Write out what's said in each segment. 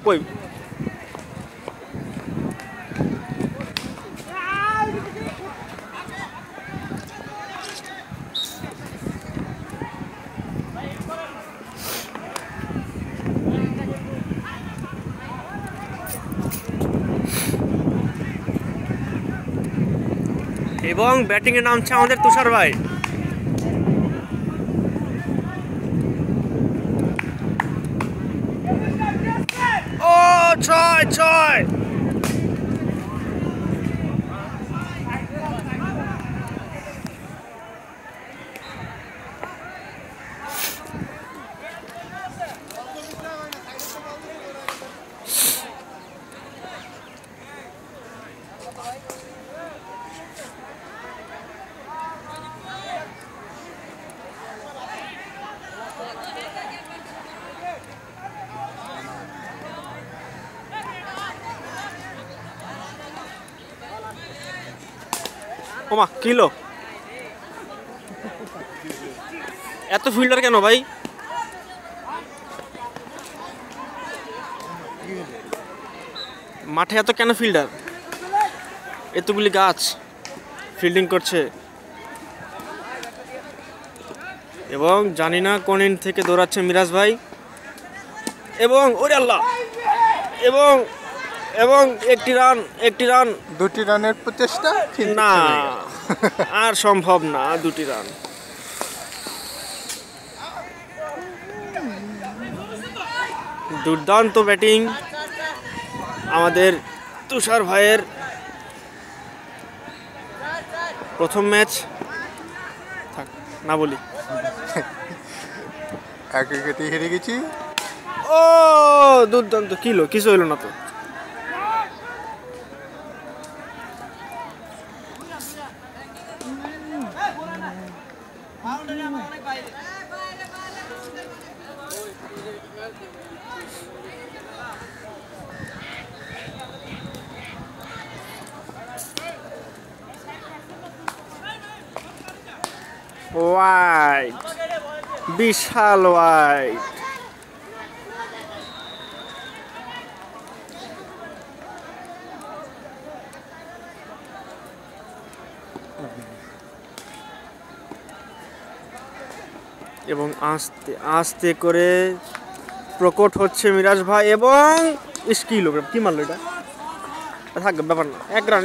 কই এবং ব্যাটিং এ নামছে আমাদের তুষার ভাই। ও 6-6 ওমা কিলো এত ফিল্ডার কেন ভাই? মাঠে এত কেন ফিল্ডার? এতগুলি গাছ ফিল্ডিং করছে এবং জানি না কোন এন্ড থেকে দৌড়াচ্ছে মিরাজ ভাই এবং ওরে আল্লাহ এবং এবং একটি রান দুটি রানের প্রচেষ্টা না আর সম্ভব না। দুটি রান দুর্দান্ত ব্যাটিং আমাদের তুষার ভাইয়ের। প্রথম ম্যাচ থাক না বলি, 1 উইকেটে হেরে গেছি। ও দুর্দান্ত কিছু হইল না তো। ওয়াইড, বিশাল ওয়াইড। এবং আস্তে আস্তে করে প্রকট হচ্ছে মিরাজ ভাই এবং স্কিল কি মারলো এটা? থাক ব্যাপার না, 1 রান।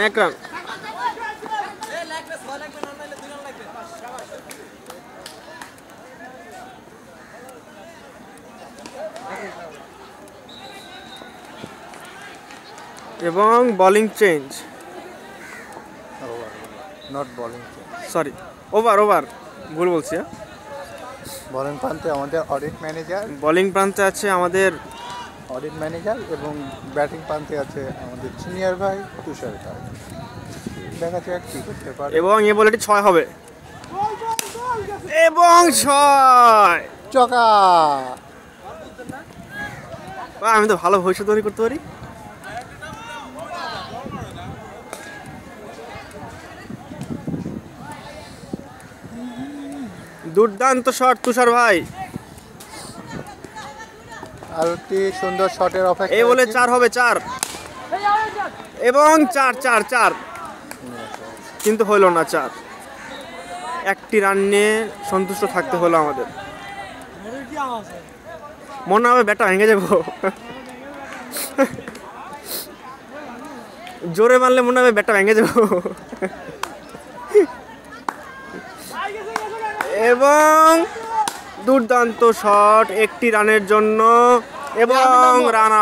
এবং bowling change, not bowling, sorry over ভুল বলছি। বোলিং প্রান্তে আমাদের অডিট ম্যানেজার, বোলিং প্রান্তে আছে আমাদের অডিট ম্যানেজার এবং ব্যাটিং প্রান্তে আছে আমাদের সিনিয়র ভাই তুষার ভাই। দেখা যাক কি করতে পারে। এবং এ বল এটি 6 হবে এবং 6 চকা। আমি তো ভালো ভবিষ্যৎবাণী করতে পারি। দুর্দান্ত শট তুষার ভাই। আর একটি সুন্দর শটের অপেক্ষা। এই বলে 4 হবে, 4 এবং 4 কিন্তু হইল না 4। একটি রান নিয়ে সন্তুষ্ট থাকতে হলো আমাদের। মনে হবে ব্যাটটা ভেঙে যাবো, জোরে মারলে মনে হবে ব্যাটটা ভেঙে যাবো। এবং দুর্দান্ত শট একটি রানের জন্য এবং রান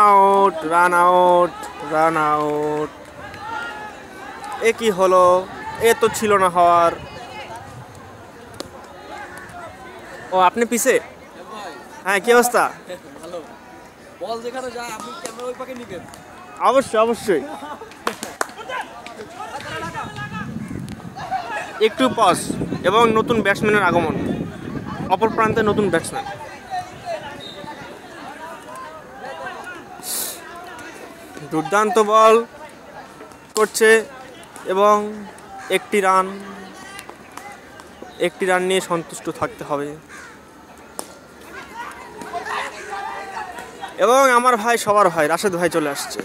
আউট। এ কি হলো? এ তো ছিল না হওয়ার। ও আপনি পিছে? হ্যাঁ, কি অবস্থা? বল যেখানে যায় আপনি ক্যামেরা ওই পাকে নিবেন। অবশ্যই। একটু পজ এবং নতুন ব্যাটসম্যানের আগমন, অপর প্রান্তে নতুন ব্যাটসম্যান। দুর্দান্ত বল করছে এবং একটি রান নিয়ে সন্তুষ্ট থাকতে হবে। এবং আমার ভাই সবার ভাই রাশেদ ভাই চলে আসছে।